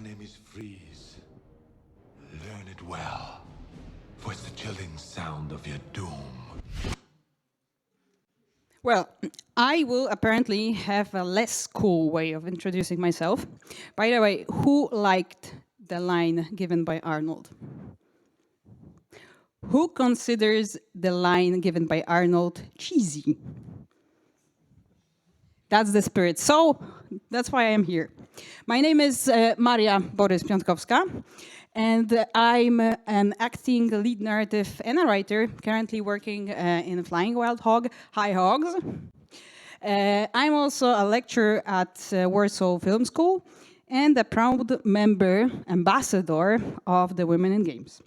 name is Freeze. Learn it well, for it's the chilling sound of your doom. Well, I will apparently have a less cool way of introducing myself. By the way, who liked the line given by Arnold? Who considers the line given by Arnold cheesy? That's the spirit. So that's why I am here. My name is Maria Borys-Piątkowska, and I'm an acting lead narrative and a writer, currently working in Flying Wild Hog, Hi Hogs. I'm also a lecturer at Warsaw Film School and a proud ambassador of the Women in Games.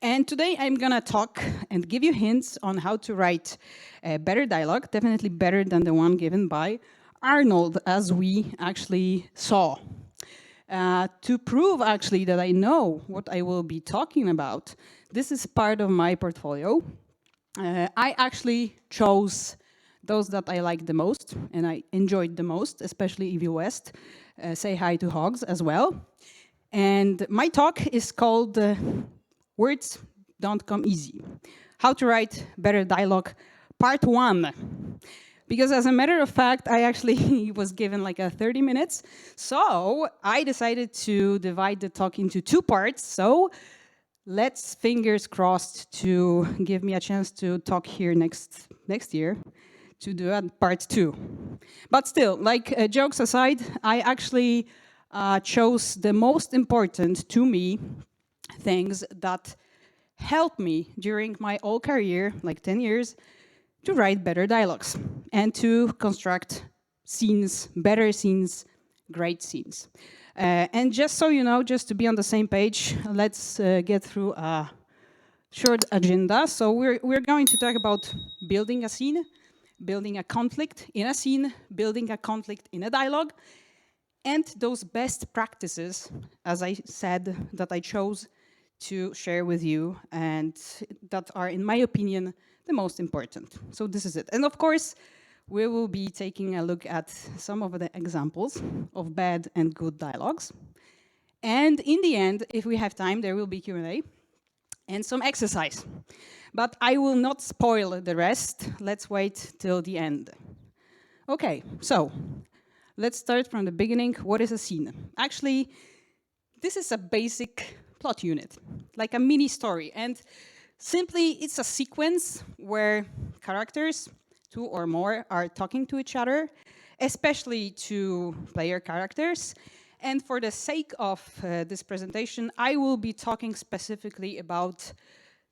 And today I'm gonna talk and give you hints on how to write better dialogue, definitely better than the one given by Arnold, as we actually saw. To prove actually that I know what I will be talking about, this is part of my portfolio. I actually chose those that I liked the most and I enjoyed the most, especially Evil West. Say hi to Hogs as well. And my talk is called Words Don't Come Easy. How to Write Better Dialogue, Part 1. Because as a matter of fact, I actually was given like 30 minutes. So I decided to divide the talk into 2 parts. So let's fingers crossed to give me a chance to talk here next year to do part 2. But still, like jokes aside, I actually chose the most important to me things that helped me during my whole career, like 10 years, to write better dialogues and to construct scenes, better scenes, great scenes. And just so you know, just to be on the same page, let's get through a short agenda. So we're going to talk about building a scene, building a conflict in a scene, building a conflict in a dialogue, and those best practices, as I said, that I chose to share with you and that are, in my opinion, the most important. So this is it. And of course, we will be taking a look at some of the examples of bad and good dialogues. And in the end, if we have time, there will be Q&A and some exercise. But I will not spoil the rest. Let's wait till the end. Okay, so let's start from the beginning. What is a scene? Actually, this is a basic plot unit, like a mini story. And simply, it's a sequence where characters, 2 or more, are talking to each other, especially to player characters. And for the sake of this presentation, I will be talking specifically about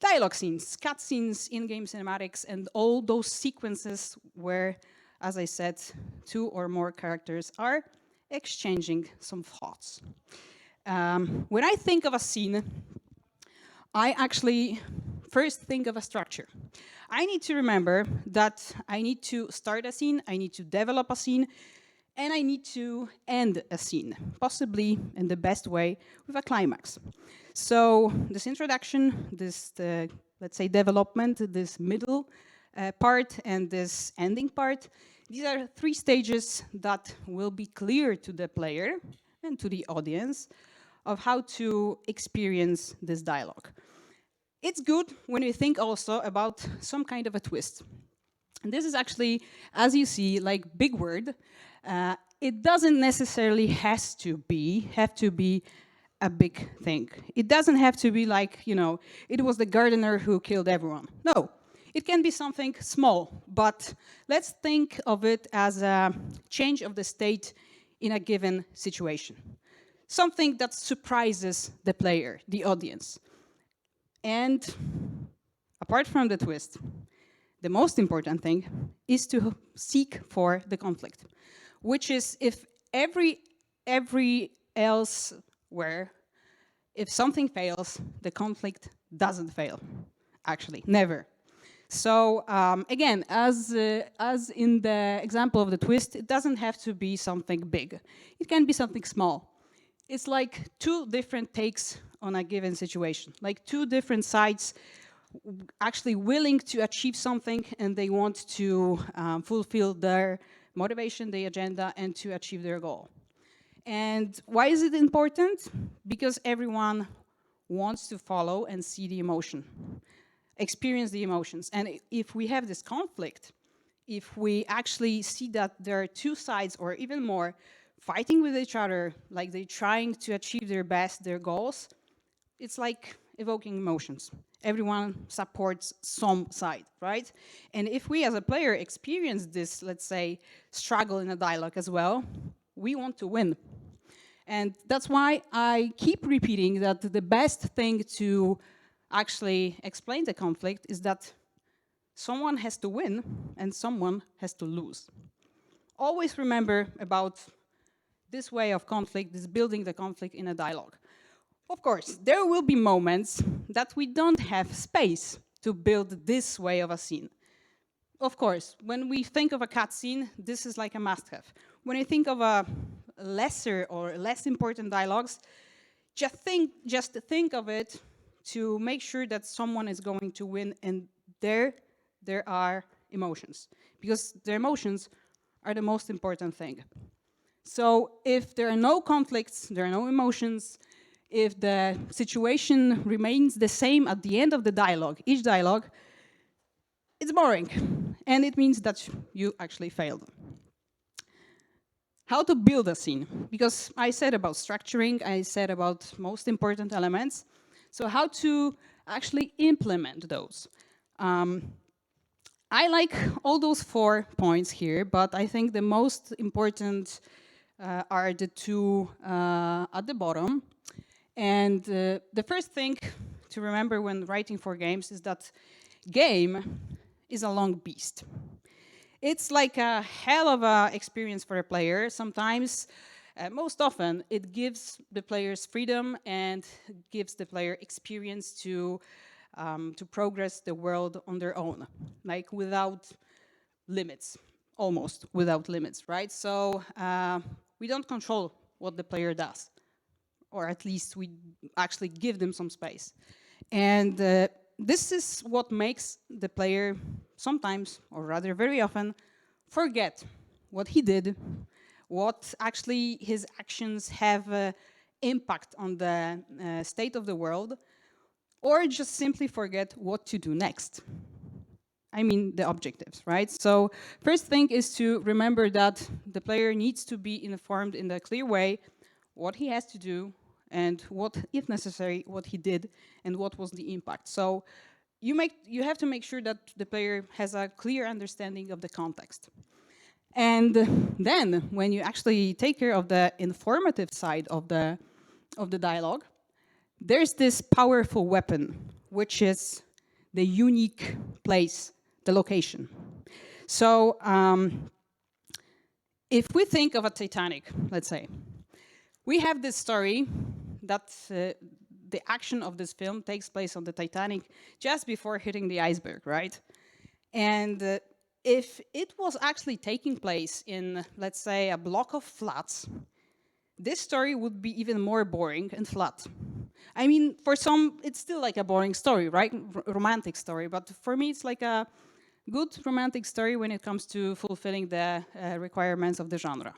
dialogue scenes, cutscenes, in-game cinematics, and all those sequences where, as I said, 2 or more characters are exchanging some thoughts. When I think of a scene, I actually first think of a structure. I need to remember that I need to start a scene, I need to develop a scene, and I need to end a scene, possibly in the best way with a climax. So this introduction, this, let's say, development, this middle part, and this ending part, these are 3 stages that will be clear to the player and to the audience of how to experience this dialogue. It's good when you think also about some kind of a twist. And this is actually, as you see, like big word. It doesn't necessarily have to be a big thing. It doesn't have to be like, you know, it was the gardener who killed everyone. No, it can be something small, but let's think of it as a change of the state in a given situation. Something that surprises the player, the audience. And apart from the twist, the most important thing is to seek for the conflict, which is if if something fails, the conflict doesn't fail, actually, never. So again, as in the example of the twist, it doesn't have to be something big. It can be something small. It's like 2 different takes on a given situation, like 2 different sides actually willing to achieve something, and they want to fulfill their motivation, their agenda, and to achieve their goal. And why is it important? Because everyone wants to follow and see the emotion, experience the emotions. And if we have this conflict, if we actually see that there are two sides or even more fighting with each other, like they're trying to achieve their best, their goals, it's like evoking emotions. Everyone supports some side, right? And if we as a player experience this, let's say, struggle in a dialogue as well, we want to win. And that's why I keep repeating that the best thing to actually explain the conflict is that someone has to win and someone has to lose. Always remember about this way of conflict, this building the conflict in a dialogue. Of course, there will be moments that we don't have space to build this way of a scene. Of course, when we think of a cutscene, this is like a must-have. When you think of a lesser or less important dialogues, just think of it to make sure that someone is going to win, and there are emotions, because the emotions are the most important thing. So if there are no conflicts, there are no emotions, if the situation remains the same at the end of the dialogue, each dialogue, it's boring, and it means that you actually failed. How to build a scene? Because I said about structuring, I said about most important elements. So how to actually implement those? I like all those 4 points here, but I think the most important are the two at the bottom. And the first thing to remember when writing for games is that game is a long beast. It's like a hell of a experience for a player. Sometimes, most often, it gives the players freedom and gives the player experience to progress the world on their own, like without limits, almost without limits, right? So we don't control what the player does, or at least we actually give them some space. And this is what makes the player sometimes, or rather very often, forget what he did, what actually his actions have impact on the state of the world, or just simply forget what to do next. I mean the objectives, right? So first thing is to remember that the player needs to be informed in a clear way what he has to do and what, if necessary, what he did and what was the impact. So you have to make sure that the player has a clear understanding of the context. And then when you actually take care of the informative side of the dialogue, there's this powerful weapon, which is the unique place, the location. So if we think of a Titanic, let's say, we have this story that the action of this film takes place on the Titanic just before hitting the iceberg, right? And if it was actually taking place in, let's say, a block of flats, this story would be even more boring and flat. I mean, for some, it's still like a boring story, right? Romantic story, but for me, it's like a good romantic story when it comes to fulfilling the requirements of the genre.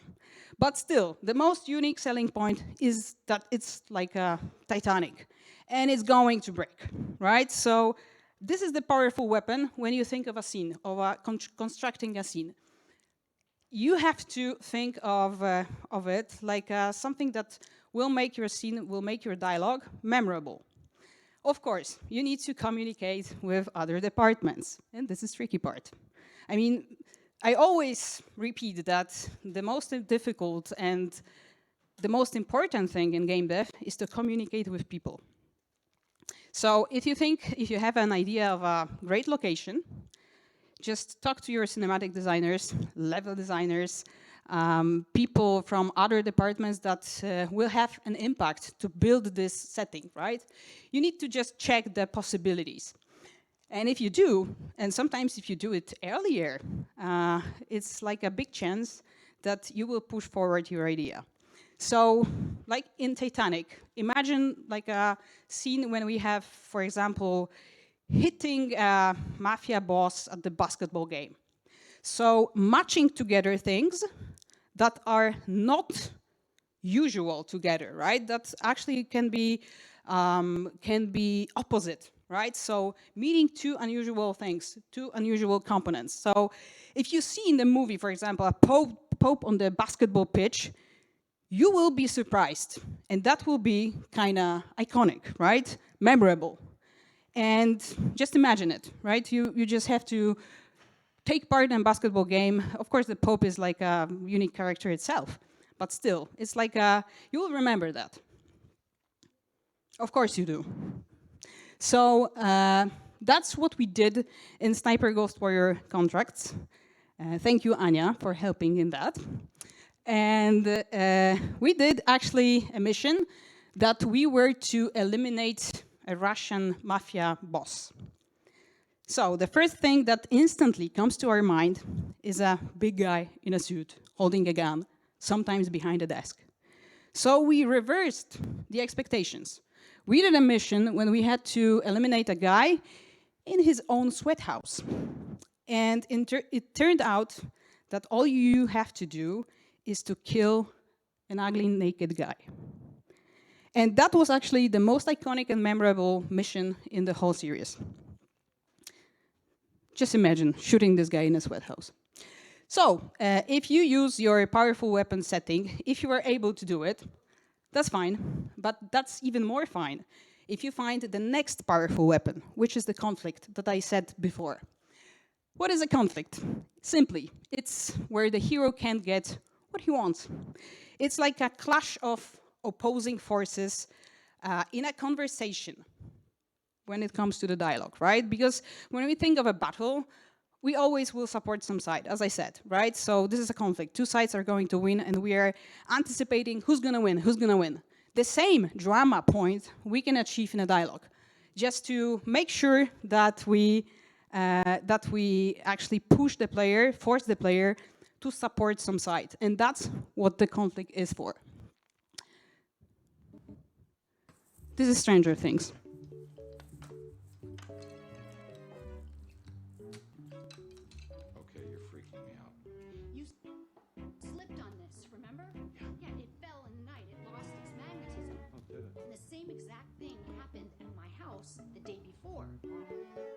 But still, the most unique selling point is that it's like a Titanic, and it's going to break, right? So this is the powerful weapon when you think of a scene, of constructing a scene. You have to think of it like something that will make your scene, will make your dialogue memorable. Of course, you need to communicate with other departments, and this is the tricky part. I mean, I always repeat that the most difficult and the most important thing in game dev is to communicate with people. So if you have an idea of a great location, just talk to your cinematic designers, level designers, people from other departments that will have an impact to build this setting, right? You need to just check the possibilities. And if you do, and sometimes if you do it earlier, it's like a big chance that you will push forward your idea. So, like in Titanic, imagine like a scene when we have, for example, hitting a mafia boss at the basketball game. So matching together things that are not usual together, right? That actually can be opposite, right? So meeting two unusual things, two unusual components. So if you see in the movie, for example, a pope on the basketball pitch, you will be surprised, and that will be kind of iconic, right? Memorable. And just imagine it, right? You just have to take part in a basketball game. Of course, the Pope is like a unique character itself, but still, it's like you will remember that. Of course you do. So that's what we did in Sniper Ghost Warrior contracts. Thank you, Anya, for helping in that. And we did actually a mission that we were to eliminate a Russian mafia boss. So the first thing that instantly comes to our mind is a big guy in a suit holding a gun, sometimes behind a desk. So we reversed the expectations. We did a mission when we had to eliminate a guy in his own sweat house. And it turned out that all you have to do is to kill an ugly naked guy. And that was actually the most iconic and memorable mission in the whole series. Just imagine shooting this guy in a sweat house. So if you use your powerful weapon setting, if you are able to do it, that's fine. But that's even more fine if you find the next powerful weapon, which is the conflict that I said before. What is a conflict? Simply, it's where the hero can't get what he wants. It's like a clash of opposing forces in a conversation when it comes to the dialogue, right? Because when we think of a battle, we always will support some side, as I said, right? So this is a conflict. Two sides are going to win, and we are anticipating who's going to win, who's going to win. The same drama point we can achieve in a dialogue, just to make sure that we actually push the player, force the player to support some side. And that's what the conflict is for. This is Stranger Things. Okay, you're freaking me out. You slipped on this, remember? Yeah, it fell in the night. It lost its magnetism. Oh, did it? And the same exact thing happened at my house the day before.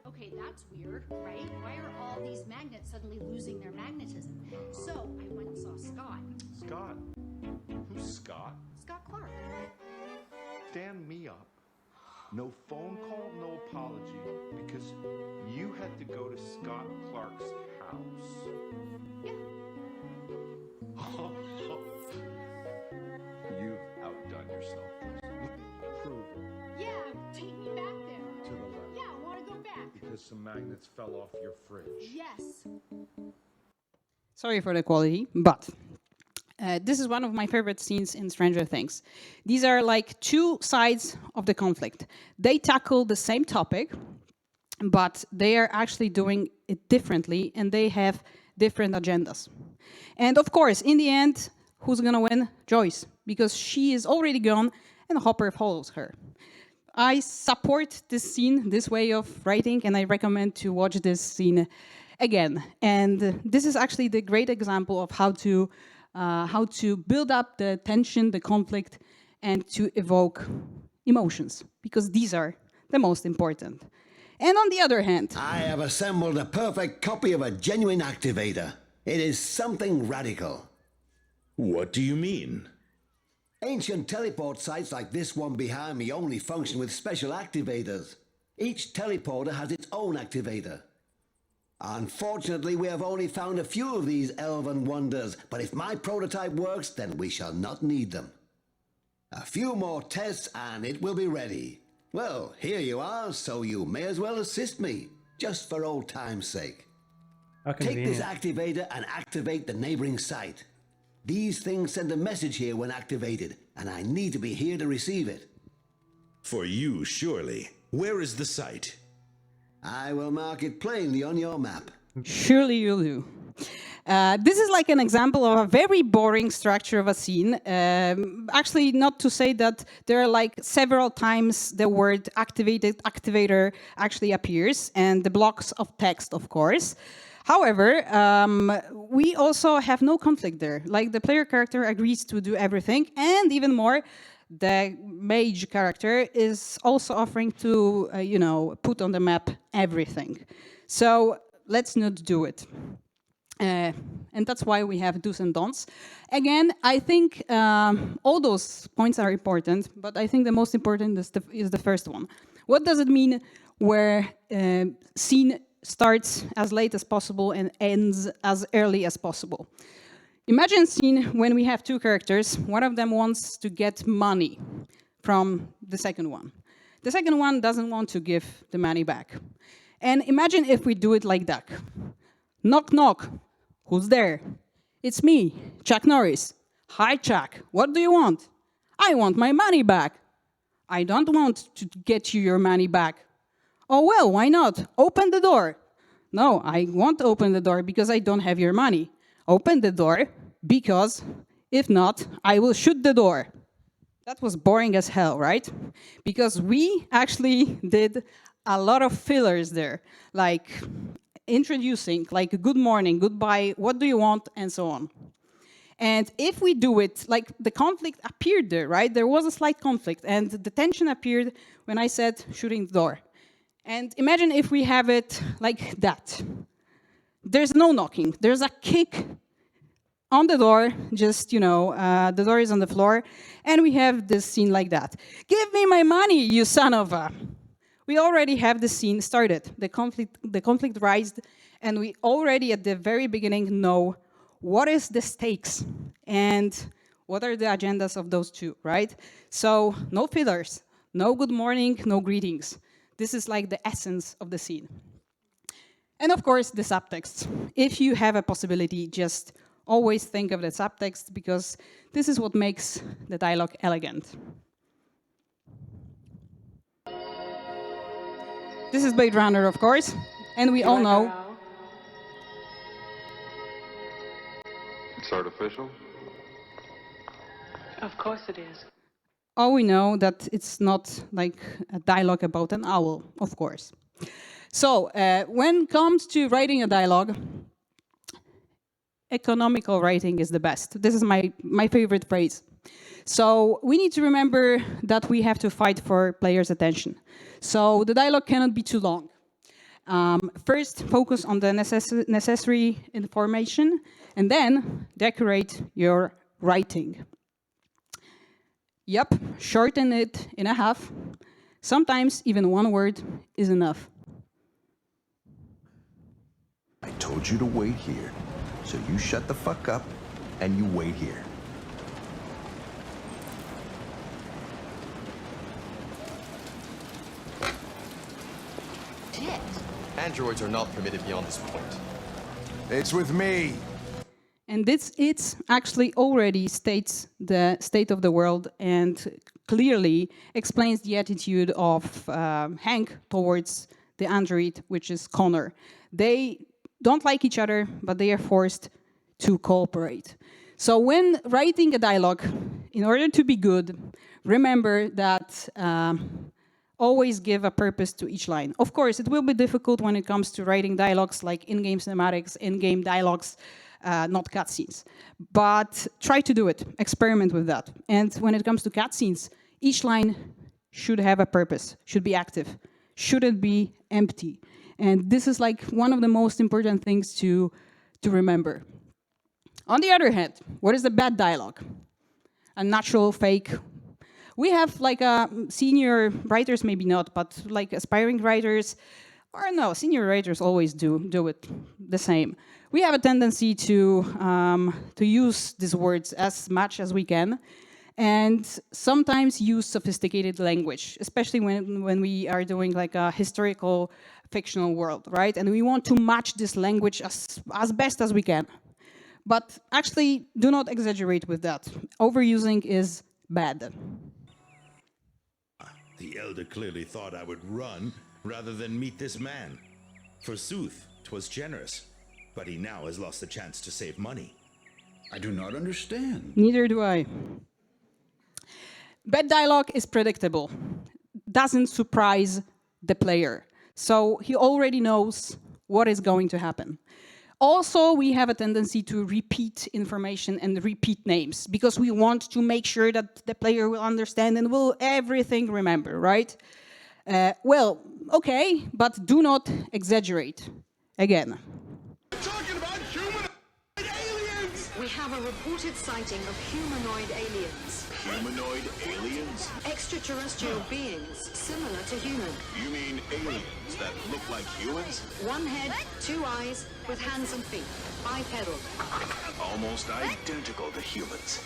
Okay, that's weird, right? Why are all these magnets suddenly losing their magnetism? So I went and saw Scott. Scott? Who's Scott? Scott Clark. Stand me up. No phone call, no apology, because you had to go to Scott Clark's house. Yeah. You've outdone yourself. Prove it Yeah, take me back there. to the left. Yeah, I want to go back. Because some magnets fell off your fridge. Yes. Sorry for the quality, but this is one of my favorite scenes in Stranger Things. These are like two sides of the conflict. They tackle the same topic, but they are actually doing it differently, and they have different agendas. And of course, in the end, who's gonna win? Joyce, because she is already gone and Hopper follows her. I support this scene, this way of writing, and I recommend to watch this scene again. And this is actually the great example of how to build up the tension, the conflict, and to evoke emotions, because these are the most important. And on the other hand, I have assembled a perfect copy of a genuine activator. It is something radical. What do you mean? Ancient teleport sites like this one behind me only function with special activators. Each teleporter has its own activator. Unfortunately, we have only found a few of these elven wonders, but if my prototype works, then we shall not need them. A few more tests and it will be ready. Well, here you are, so you may as well assist me, just for old time's sake. How Take this convenient. activator and activate the neighboring site. These things send a message here when activated, and I need to be here to receive it. For you, surely. Where is the site? I will mark it plainly on your map. surely you'll do. This is like an example of a very boring structure of a scene. Actually, not to say that there are like several times the word activator actually appears, and the blocks of text, of course. However, we also have no conflict there. Like the player character agrees to do everything, and even more, the mage character is also offering to, put on the map everything. So let's not do it. And that's why we have do's and don'ts. Again, I think all those points are important, but I think the most important is the first one. What does it mean where scene starts as late as possible and ends as early as possible? Imagine a scene when we have two characters. One of them wants to get money from the second one. The second one doesn't want to give the money back. And imagine if we do it like that. Knock, knock. Who's there? It's me, Chuck Norris. Hi, Chuck. What do you want? I want my money back. I don't want to get you your money back. Oh, well, why not? Open the door. No, I won't open the door because I don't have your money. Open the door because if not, I will shoot the door. That was boring as hell, right? Because we actually did a lot of fillers there, like introducing, like good morning, goodbye, what do you want, and so on. And if we do it, like the conflict appeared there, right? There was a slight conflict, and the tension appeared when I said shooting the door. And imagine if we have it like that. There's no knocking, there's a kick on the door, just, the door is on the floor, and we have this scene like that. Give me my money, you son of a... We already have the scene started. The conflict rised, and we already at the very beginning know what is the stakes and what are the agendas of those two, right? So no fillers, no good morning, no greetings. This is like the essence of the scene. And of course, the subtext. If you have a possibility, just always think of the subtext, because this is what makes the dialogue elegant. This is Blade Runner, of course, and we all know... It's artificial? Of course it is. All we know that it's not like a dialogue about an owl, of course. So, when it comes to writing a dialogue, economical writing is the best. This is my favorite phrase. So we need to remember that we have to fight for players' attention. So the dialogue cannot be too long. First, focus on the necessary information, and then decorate your writing. Yep, shorten it in a half. Sometimes even one word is enough. I told you to wait here, so you shut the fuck up and you wait here. Androids are not permitted beyond this point. It's with me. And it actually already states the state of the world and clearly explains the attitude of Hank towards the android, which is Connor. They don't like each other, but they are forced to cooperate. So when writing a dialogue, in order to be good, remember that always give a purpose to each line. Of course, it will be difficult when it comes to writing dialogues like in-game cinematics, in-game dialogues, not cutscenes. But try to do it, experiment with that. And when it comes to cutscenes, each line should have a purpose, should be active, shouldn't be empty. And this is like one of the most important things to remember. On the other hand, what is the bad dialogue? A natural fake. We have like senior writers, maybe not, but like aspiring writers, or no, senior writers always do it the same. We have a tendency to use these words as much as we can, and sometimes use sophisticated language, especially when we are doing like a historical fictional world, right? And we want to match this language as best as we can. But actually, do not exaggerate with that. Overusing is bad. The elder clearly thought I would run rather than meet this man. Forsooth, 'twas generous, but he now has lost the chance to save money. I do not understand. Neither do I. Bad dialogue is predictable. Doesn't surprise the player. So he already knows what is going to happen. Also, we have a tendency to repeat information and repeat names because we want to make sure that the player will understand and will everything remember, right? Well, okay, but do not exaggerate. Again. We have a reported sighting of humanoid aliens. Humanoid aliens? Extraterrestrial beings similar to human. You mean aliens that look like humans? One head, two eyes, with hands and feet. Bipedal. Almost identical to humans.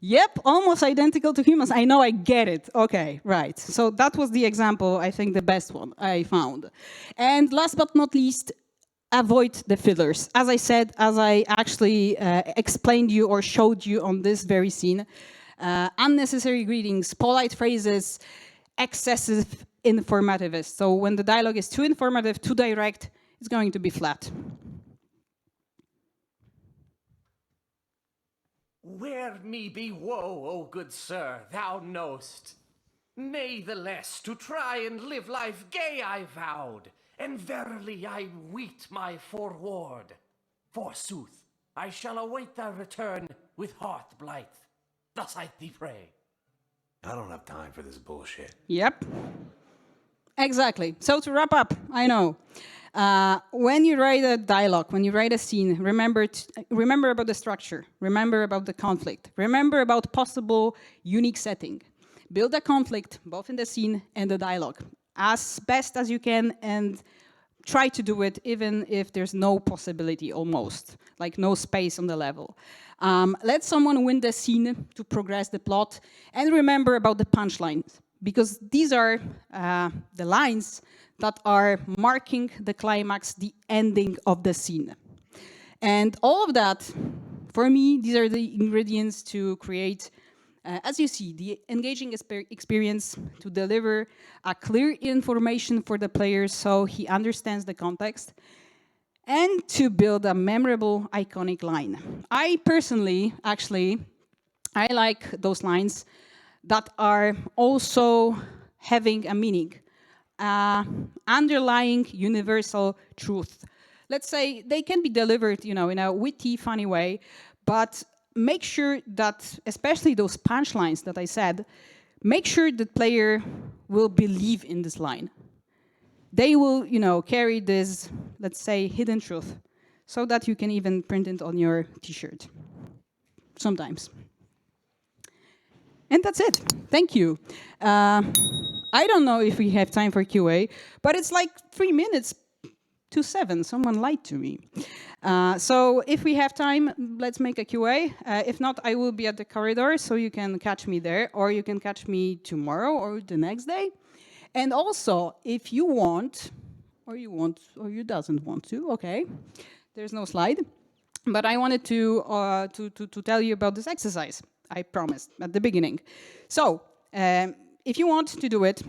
Yep, almost identical to humans. I know, I get it. Okay, right. So that was the example, I think the best one I found. And last but not least, avoid the fillers. As I said, as I actually explained you or showed you on this very scene, unnecessary greetings, polite phrases, excessive informativeness. So when the dialogue is too informative, too direct, it's going to be flat. Where me be woe, O good sir, thou know'st. Natheless, to try and live life gay I vowed, and verily I weet my foreward. Forsooth, I shall await thy return with heart blithe. Thus I thee pray. I don't have time for this bullshit. Yep. Exactly. So to wrap up, I know. When you write a dialogue, when you write a scene, remember about the structure, remember about the conflict, remember about possible unique setting. Build a conflict, both in the scene and the dialogue, as best as you can, and try to do it even if there's no possibility, almost, like no space on the level. Let someone win the scene to progress the plot, and remember about the punchlines, because these are the lines that are marking the climax, the ending of the scene. And all of that, for me, these are the ingredients to create, as you see, the engaging experience, to deliver a clear information for the player so he understands the context, and to build a memorable, iconic line. I personally, actually, I like those lines that are also having a meaning, underlying universal truth. Let's say they can be delivered, you know, in a witty, funny way, but make sure that, especially those punchlines that I said, make sure the player will believe in this line. They will, you know, carry this, let's say, hidden truth, so that you can even print it on your t-shirt, sometimes. And that's it. Thank you. I don't know if we have time for QA, but it's like 3 minutes to 7. Someone lied to me. So if we have time, let's make a QA. If not, I will be at the corridor, so you can catch me there, or you can catch me tomorrow or the next day. And also, if you want, or you doesn't want to, okay, there's no slide. But I wanted to tell you about this exercise. I promised at the beginning. So, if you want to do it,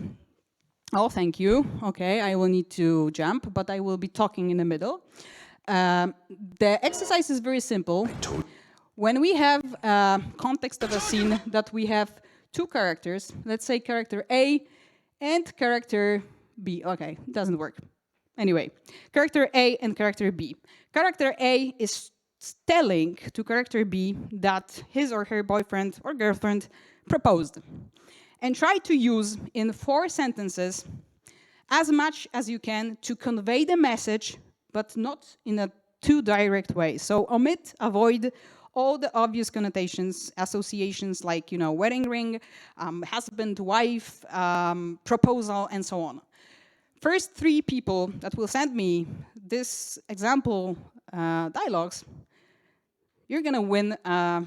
oh, thank you. Okay, I will need to jump, but I will be talking in the middle. The exercise is very simple. When we have a context of a scene that we have two characters, let's say character A and character B. Okay, it doesn't work. Anyway, character A and character B. Character A is telling to character B that his or her boyfriend or girlfriend proposed. And try to use in 4 sentences as much as you can to convey the message, but not in a too direct way. So avoid all the obvious connotations, associations like, you know, wedding ring, husband, wife, proposal, and so on. First 3 people that will send me this example dialogues, you're gonna win a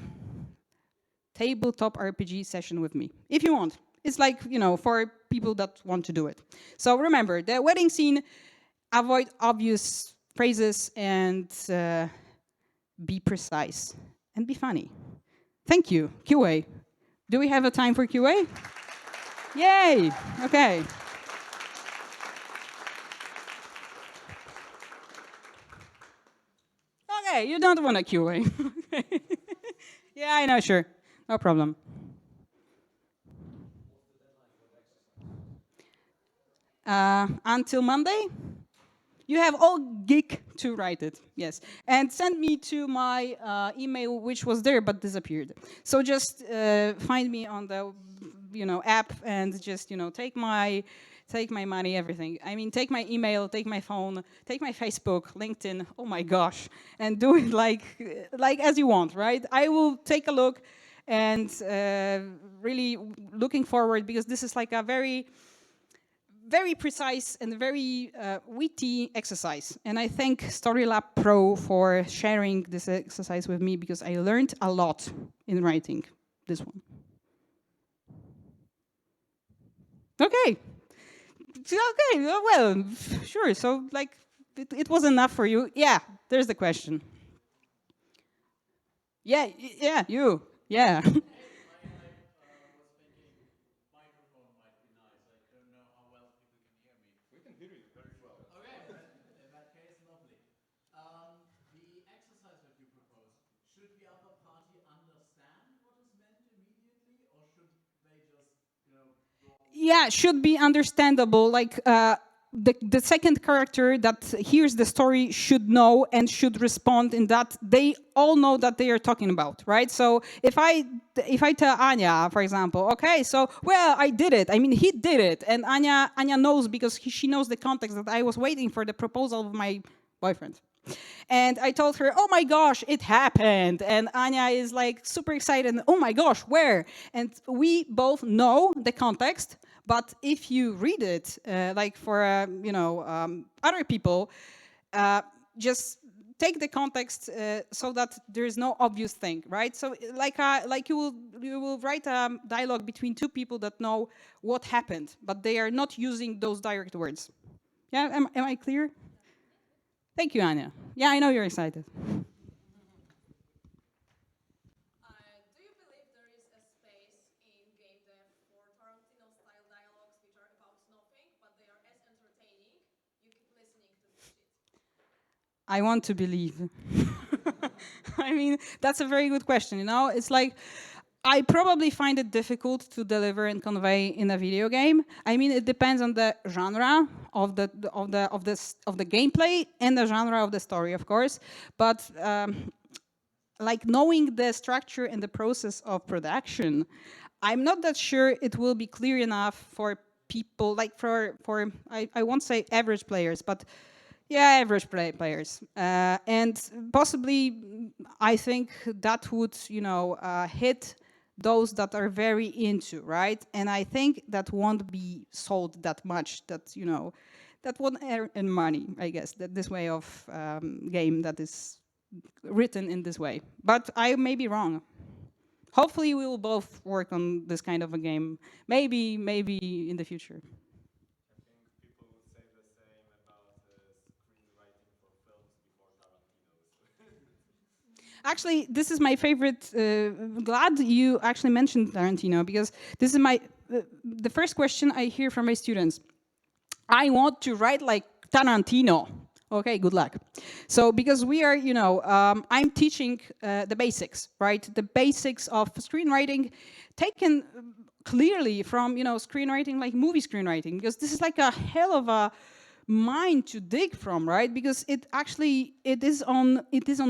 tabletop RPG session with me, if you want. It's like, you know, for people that want to do it. So remember, the wedding scene, avoid obvious phrases and be precise and be funny. Thank you. QA. Do we have a time for QA? Yay! Okay. Okay, you don't want a QA. Yeah, I know, sure. No problem. Until Monday? You have all geek to write it, yes. And send me to my email, which was there but disappeared. So just find me on the, app and just, take my money, everything. I mean, take my email, take my phone, take my Facebook, LinkedIn, oh my gosh, and do it like as you want, right? I will take a look and really looking forward, because this is like a very, very precise and very witty exercise. And I thank Storylab Pro for sharing this exercise with me, because I learned a lot in writing this one. Okay. Okay, well, sure. So, like, it was enough for you. Yeah, there's the question. Yeah, you. Yeah. Yeah, should be understandable. Like the second character that hears the story should know and should respond in that they all know that they are talking about, right? So if I tell Anya, for example, okay, so well, I did it. I mean, he did it, and Anya knows, because she knows the context, that I was waiting for the proposal of my boyfriend. And I told her, oh my gosh, it happened. And Anya is like super excited. Oh my gosh, where? And we both know the context. But if you read it, like for other people, just take the context so that there is no obvious thing, right? So like you will write a dialogue between two people that know what happened, but they are not using those direct words. Yeah, am I clear? Thank you, Anya. Yeah, I know you're excited. Do you believe there is a space in game dev for Tarantino-style dialogues which are about nothing, but they are as entertaining? You keep listening to this shit. I want to believe. I mean, that's a very good question, It's like, I probably find it difficult to deliver and convey in a video game. I mean, it depends on the genre of the gameplay and the genre of the story, of course. But like knowing the structure and the process of production, I'm not that sure it will be clear enough for people, like for I won't say average players, but yeah, average players. And possibly, I think that would, hit those that are very into, right? And I think that won't be sold that much, that, that won't earn money, I guess, that this way of game that is written in this way. But I may be wrong. Hopefully we will both work on this kind of a game, maybe in the future. Actually, this is my favorite. Glad you actually mentioned Tarantino, because this is the first question I hear from my students. I want to write like Tarantino. Okay, good luck. So, because we are, I'm teaching the basics, right? The basics of screenwriting, taken clearly from, screenwriting, like movie screenwriting, because this is like a hell of a mine to dig from, right? Because it is on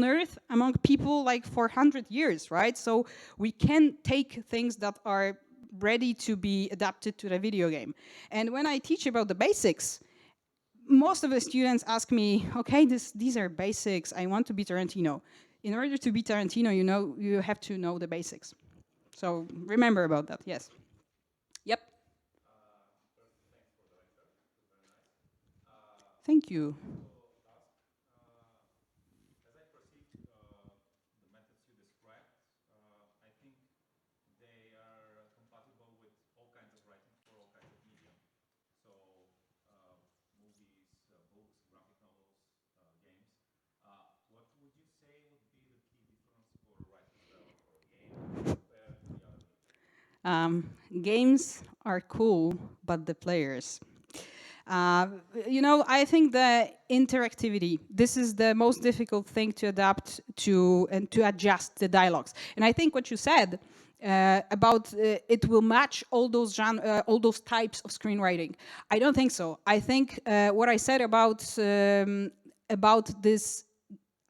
Earth among people like for 100 years, right? So we can take things that are ready to be adapted to the video game. And when I teach about the basics, most of the students ask me, okay, these are basics, I want to be Tarantino. In order to be Tarantino, you have to know the basics. So remember about that, yes. Yep. Thank you. As I perceive the methods you described, I think they are compatible with all kinds of writing for all kinds of media. So movies, books, graphic novels, games. What would you say would be the key difference for writing well for a game compared to the other media? Games are cool, but the players. I think the interactivity, this is the most difficult thing to adapt to and to adjust the dialogues. And I think what you said it will match all those types of screenwriting. I don't think so. I think what I said about this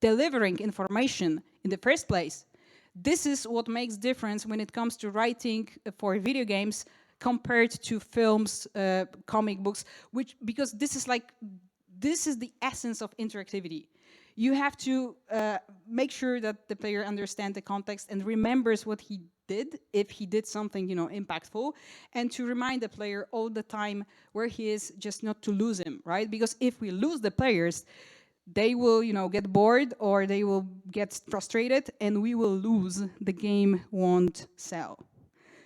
delivering information in the first place, this is what makes difference when it comes to writing for video games compared to films, comic books, because this is the essence of interactivity. You have to make sure that the player understands the context and remembers what he did, if he did something, impactful, and to remind the player all the time where he is, just not to lose him, right? Because if we lose the players, they will, get bored or they will get frustrated, and we will lose. The game won't sell.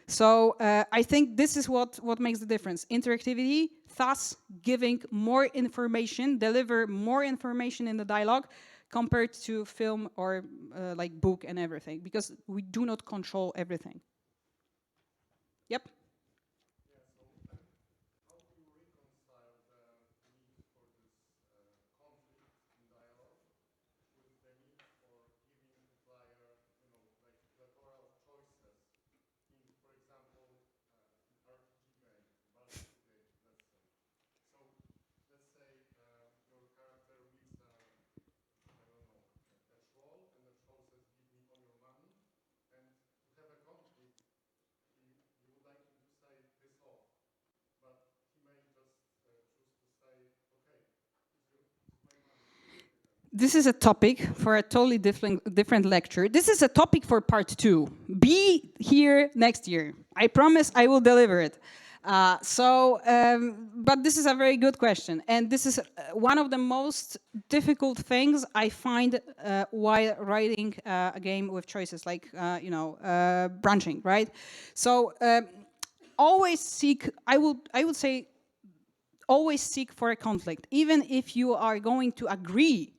So I think this is what makes the difference. Interactivity, thus giving more information, deliver more information in the dialogue compared to film or like book and everything, because we do not control everything. Yep. This is a topic for a totally different lecture. This is a topic for part 2. Be here next year. I promise I will deliver it. But this is a very good question. And this is one of the most difficult things I find while writing a game with choices, like, branching, right? So always seek, I would say, always seek for a conflict. Even if you are going to agree,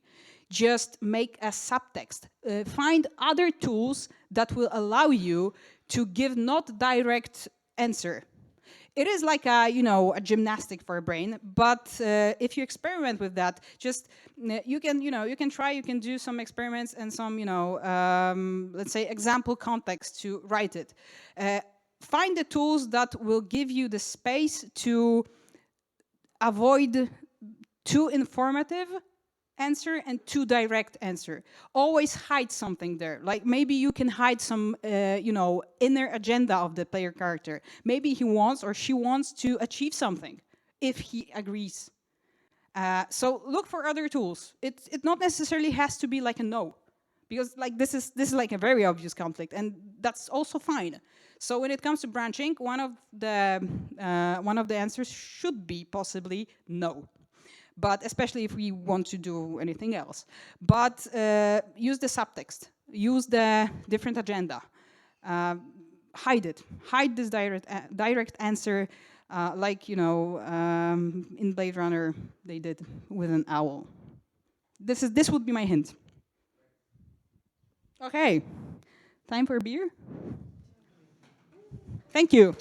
just make a subtext. Find other tools that will allow you to give not direct answer. It is like a gymnastic for a brain, but if you experiment with that, just you can do some experiments and some let's say example context to write it. Find the tools that will give you the space to avoid too informative answer and too direct answer. Always hide something there. Like maybe you can hide some, inner agenda of the player character. Maybe he wants or she wants to achieve something, if he agrees. So look for other tools. It not necessarily has to be like a no, because like this is like a very obvious conflict, and that's also fine. So when it comes to branching, one of the answers should be possibly no. But especially if we want to do anything else. But use the subtext, use the different agenda, hide it, hide this direct answer, like in Blade Runner they did with an owl. This would be my hint. Okay, time for a beer. Thank you.